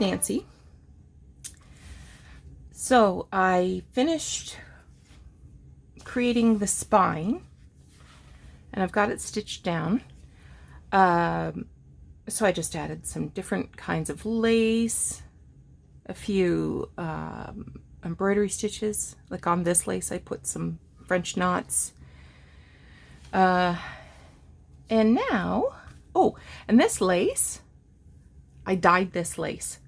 Nancy. So I finished creating the spine and I've got it stitched down. So I just added some different kinds of lace, a few embroidery stitches. Like on this lace I put some French knots. And now, and this lace, I dyed this lace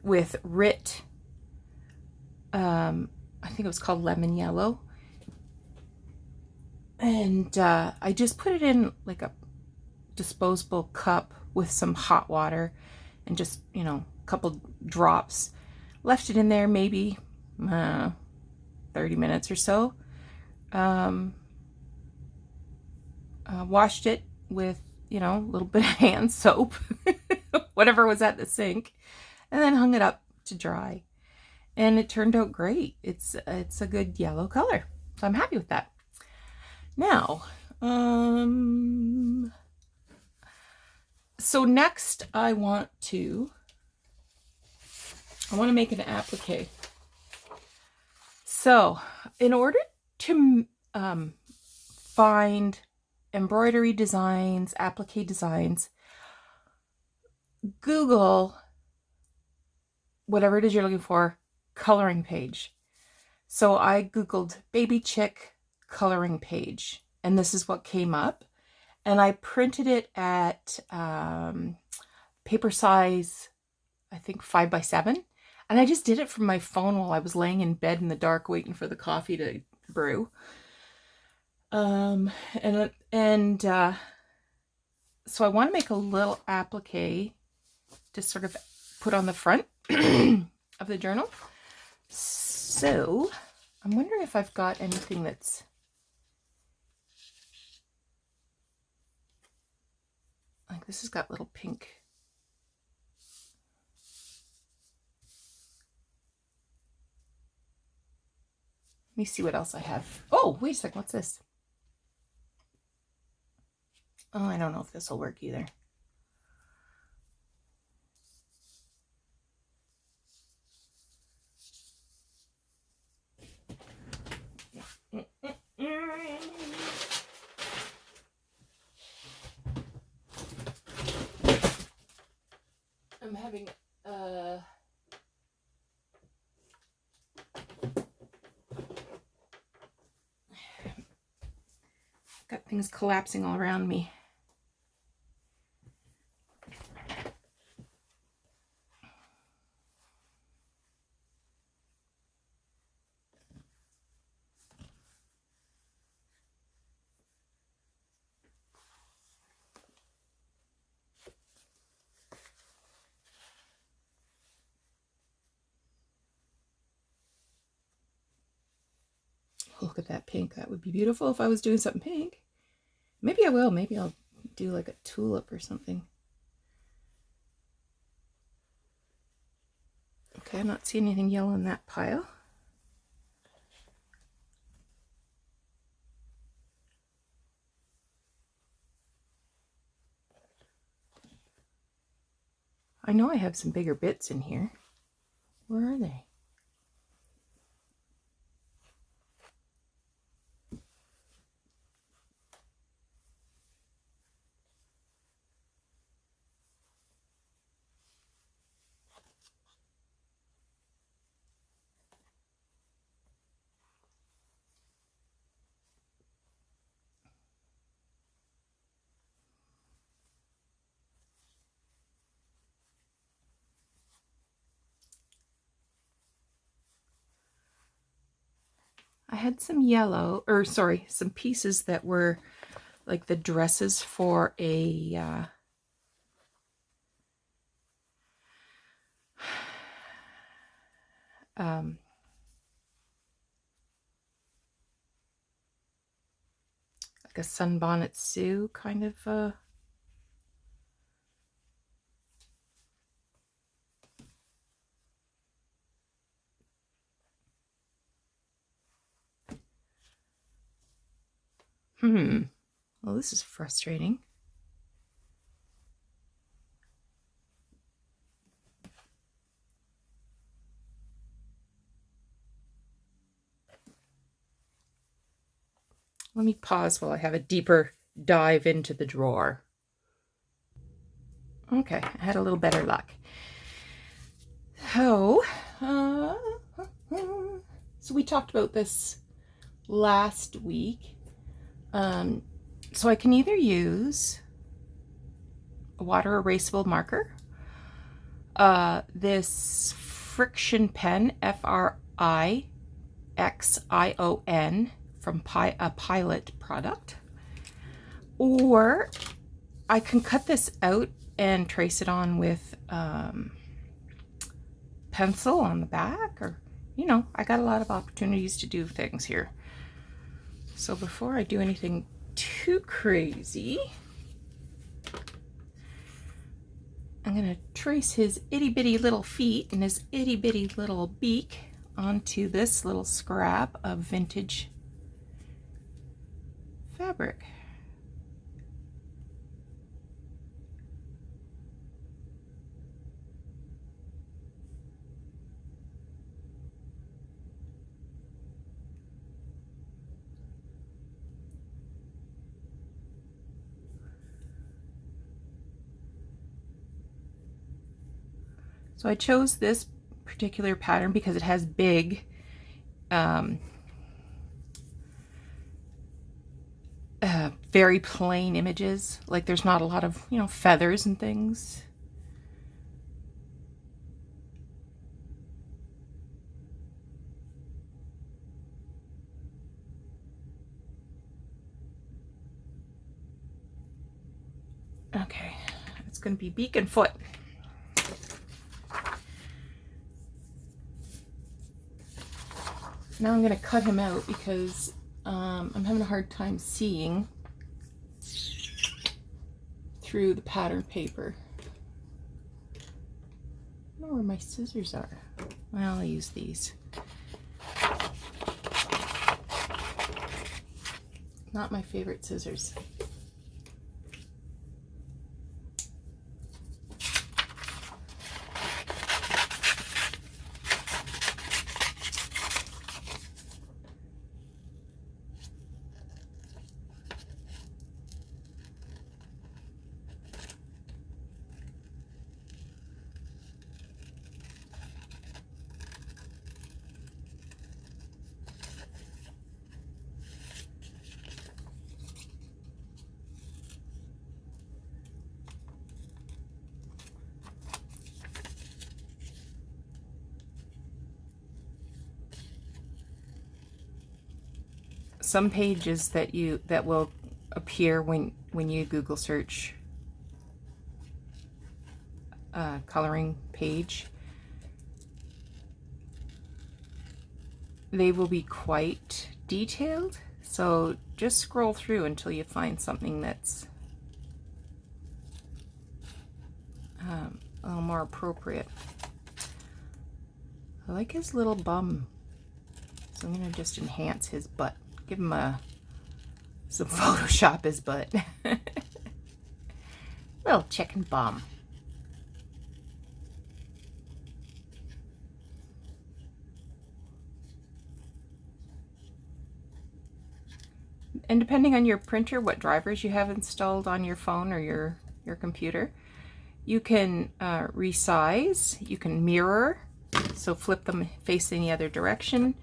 with Rit, I think it was called Lemon Yellow. And I just put it in like a disposable cup with some hot water and just, a couple drops. Left it in there maybe 30 minutes or so. Washed it with, a little bit of hand soap, whatever was at the sink, and then hung it up to dry. And it turned out great. It's a good yellow color. So I'm happy with that. Now, so next I want to make an applique. So in order to find embroidery designs, applique designs, Google whatever it is you're looking for, coloring page. So I Googled baby chick coloring page, and this is what came up. And I printed it at paper size, I think 5x7. And I just did it from my phone while I was laying in bed in the dark waiting for the coffee to brew. So I want to make a little applique to sort of put on the front of the journal. So I'm wondering if I've got anything that's like, this has got little pink. Let me see what else I have. Oh, wait a second. What's this? Oh, I don't know if this will work either. I'm having got things collapsing all around me. Look at that pink. That would be beautiful if I was doing something pink. Maybe I will. Maybe I'll do like a tulip or something. Okay, I'm not seeing anything yellow in that pile. I know I have some bigger bits in here. Where are they? I had some yellow, or sorry, some pieces that were like the dresses for a like a Sunbonnet Sue kind of well, this is frustrating. Let me pause while I have a deeper dive into the drawer. Okay, I had a little better luck. So we talked about this last week. So I can either use a water erasable marker, this Frixion pen, Frixion, from a Pilot product, or I can cut this out and trace it on with pencil on the back, or, you know, I got a lot of opportunities to do things here. So before I do anything too crazy, I'm going to trace his itty bitty little feet and his itty bitty little beak onto this little scrap of vintage fabric. So I chose this particular pattern because it has big very plain images. Like there's not a lot of, you know, feathers and things. Okay, it's going to be beak and foot. Now I'm going to cut him out because I'm having a hard time seeing through the pattern paper. I don't know where my scissors are. Well, I'll use these. Not my favorite scissors. Some pages that will appear when you Google search coloring page, they will be quite detailed. So just scroll through until you find something that's a little more appropriate. I like his little bum, so I'm gonna just enhance his butt. Give him some Photoshop his butt. Little chicken bum. And depending on your printer, what drivers you have installed on your phone or your computer, you can resize, you can mirror, so flip them facing the other direction.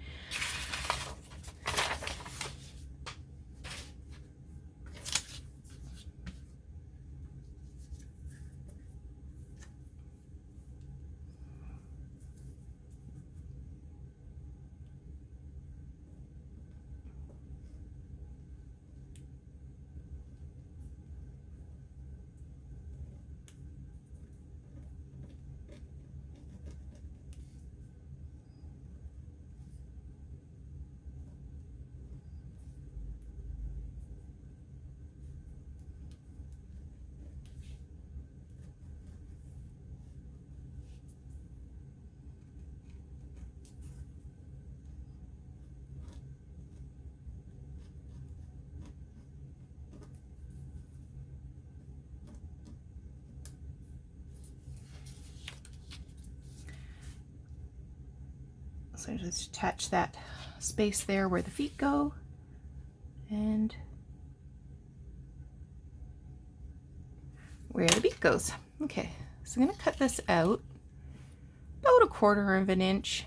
So just attach that space there where the feet go, and where the beak goes. Okay, so I'm going to cut this out about 1/4 of an inch.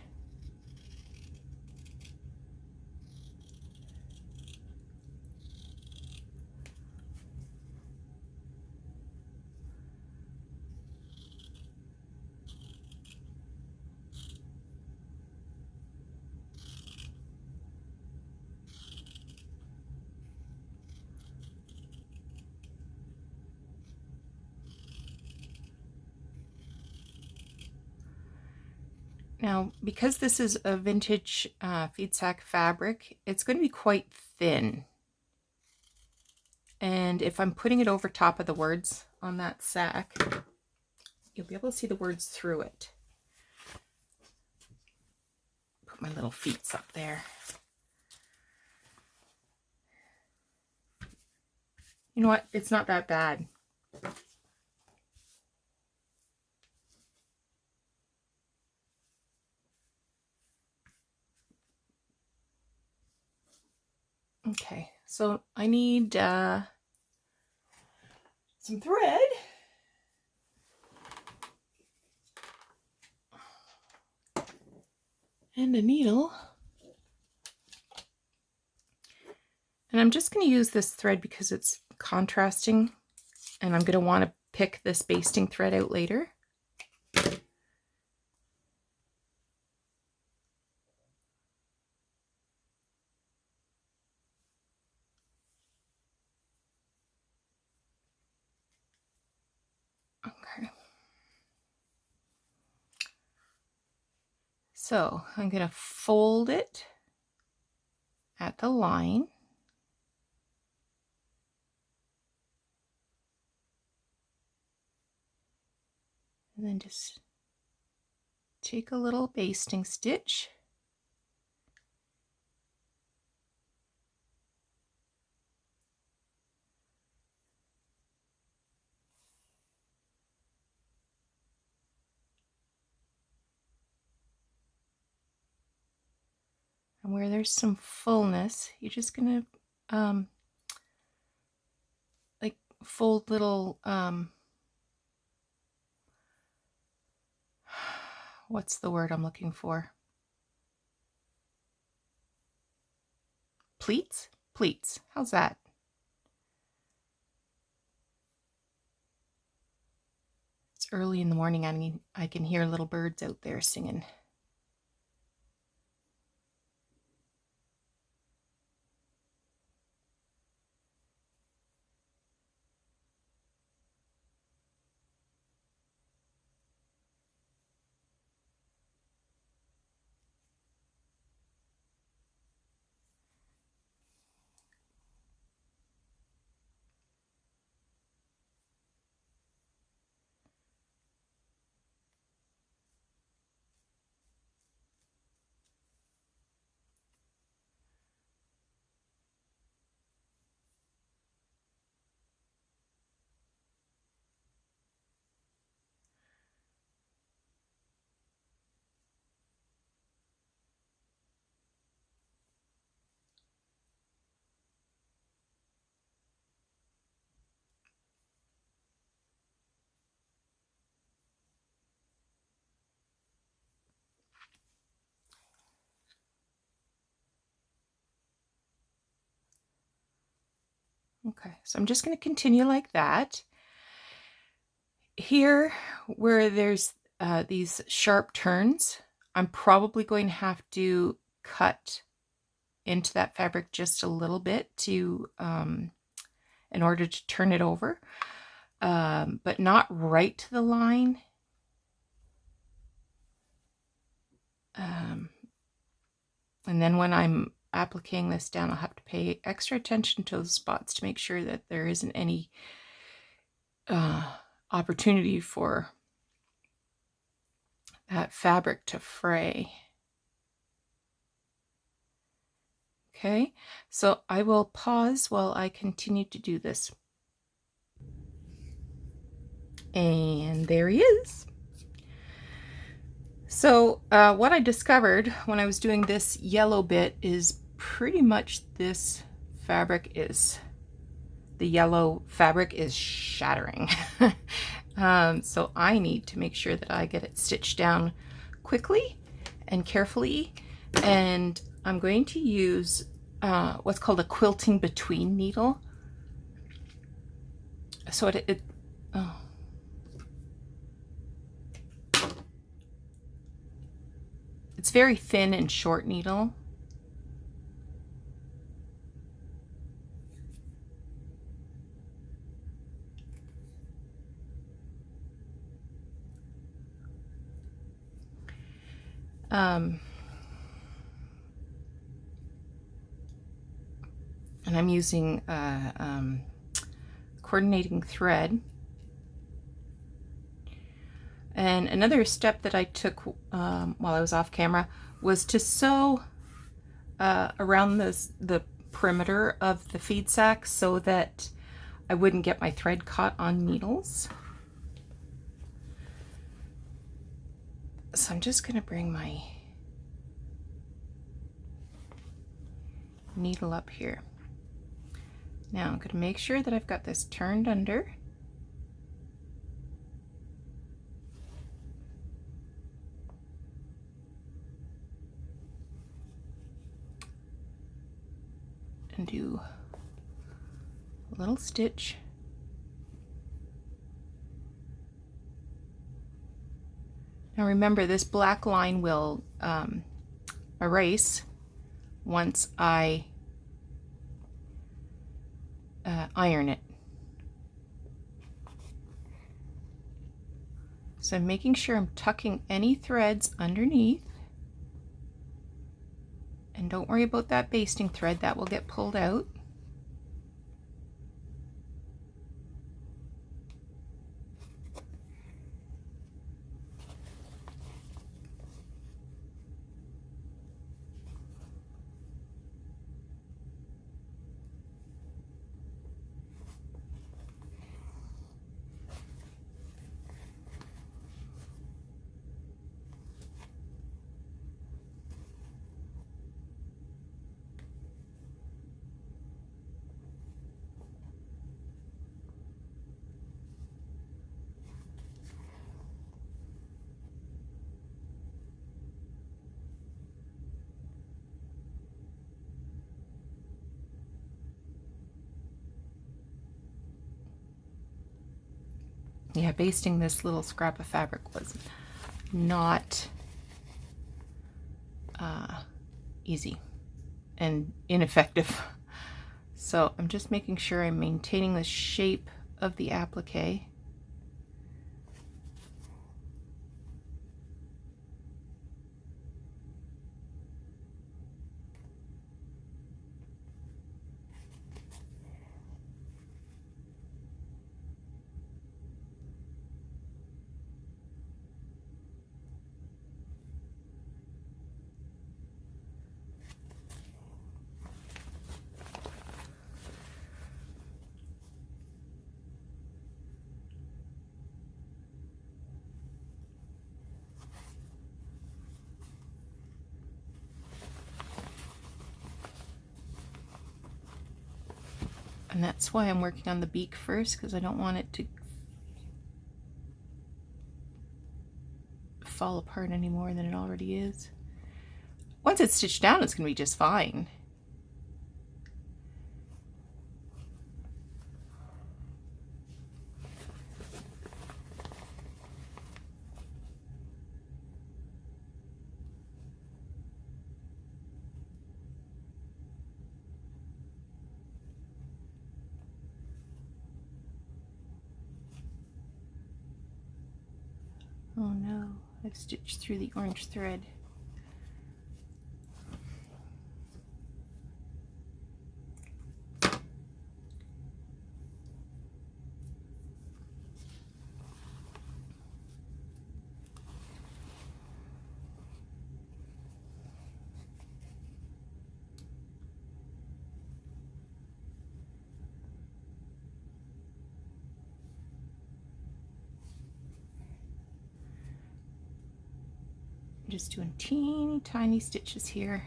Now, because this is a vintage feed sack fabric, it's going to be quite thin. And if I'm putting it over top of the words on that sack, you'll be able to see the words through it. Put my little feet up there. You know what? It's not that bad. Okay, so I need some thread. And a needle. And I'm just going to use this thread because it's contrasting, and I'm going to want to pick this basting thread out later. Okay. So I'm going to fold it at the line. And then just take a little basting stitch. And where there's some fullness, you're just going to like fold little what's the word I'm looking for? Pleats? Pleats. How's that? It's early in the morning. I mean, I can hear little birds out there singing. Okay, so I'm just going to continue like that. Here, where there's these sharp turns, I'm probably going to have to cut into that fabric just a little bit to in order to turn it over, but not right to the line. And then when I'm applying this down, I'll have to pay extra attention to those spots to make sure that there isn't any opportunity for that fabric to fray. Okay, so I will pause while I continue to do this. And there he is. So what I discovered when I was doing this yellow bit is pretty much this fabric is the yellow fabric is shattering. So I need to make sure that I get it stitched down quickly and carefully. And I'm going to use what's called a quilting between needle. So it's very thin and short needle. And I'm using coordinating thread. And another step that I took while I was off camera was to sew around the perimeter of the feed sack so that I wouldn't get my thread caught on needles. So I'm just going to bring my needle up here. Now I'm going to make sure that I've got this turned under. And do a little stitch. Now remember, this black line will erase once I iron it. So I'm making sure I'm tucking any threads underneath. And don't worry about that basting thread, that will get pulled out. Yeah, basting this little scrap of fabric was not easy and ineffective. So I'm just making sure I'm maintaining the shape of the applique. And that's why I'm working on the beak first, because I don't want it to fall apart any more than it already is. Once it's stitched down, it's going to be just fine. Oh no, I've stitched through the orange thread. I'm just doing teeny tiny stitches here.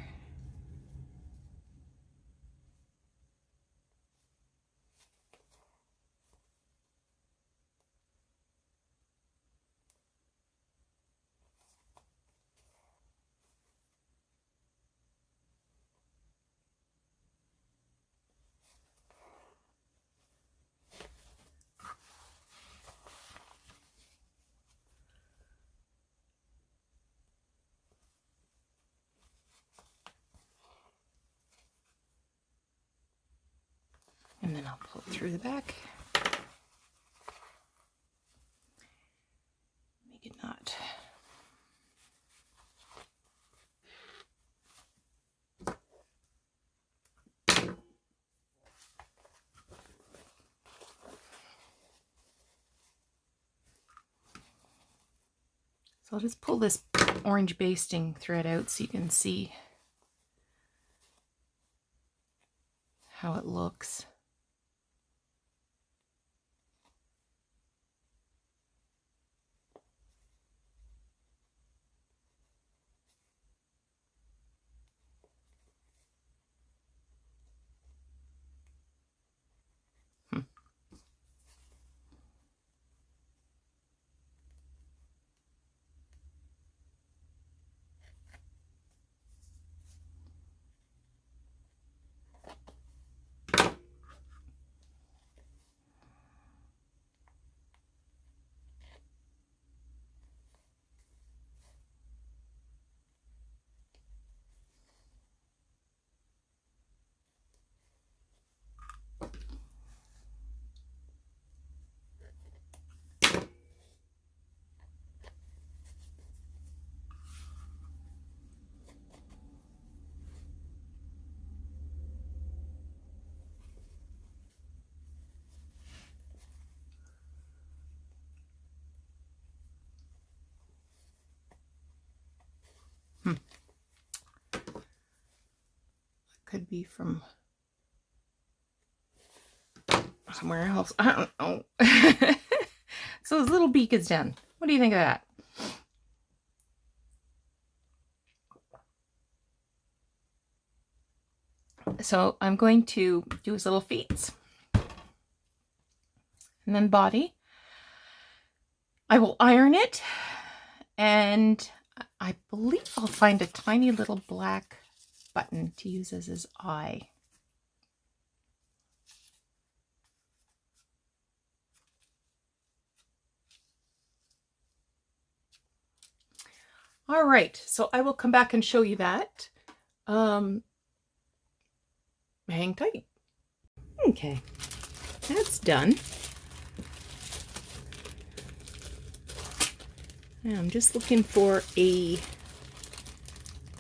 And then I'll pull it through the back. Make a knot. So I'll just pull this orange basting thread out so you can see how it looks. Could be from somewhere else. I don't know. So his little beak is done. What do you think of that? So I'm going to do his little feet. And then body. I will iron it. And I believe I'll find a tiny little black button to use as his eye. All right, so I will come back and show you that. Hang tight. Okay, that's done. Now I'm just looking for a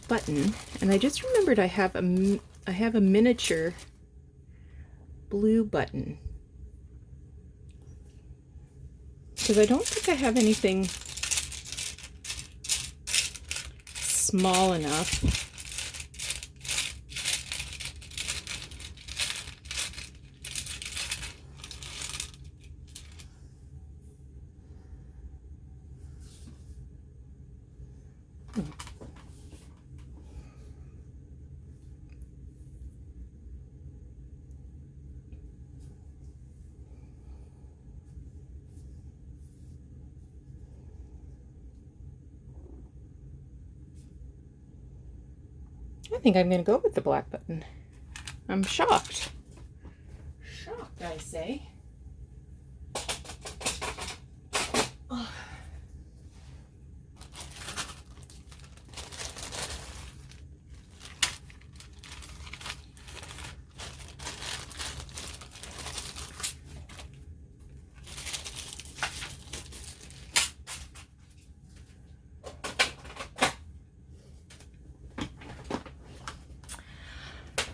button, and I just remembered I have a miniature blue button, because I don't think I have anything small enough. I think I'm going to go with the black button. I'm shocked. Shocked, I say. Oh.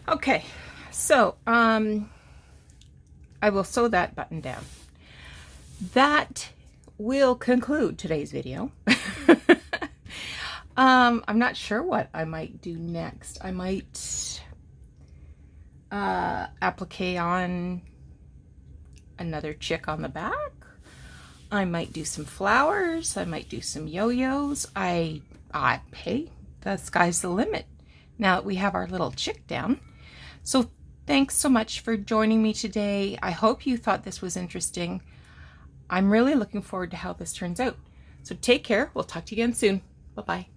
Okay, so I will sew that button down. That will conclude today's video. I'm not sure what I might do next. I might applique on another chick on the back. I might do some flowers. I might do some yo-yos. Hey, the sky's the limit now that we have our little chick down. So thanks so much for joining me today. I hope you thought this was interesting. I'm really looking forward to how this turns out. So take care. We'll talk to you again soon. Bye-bye.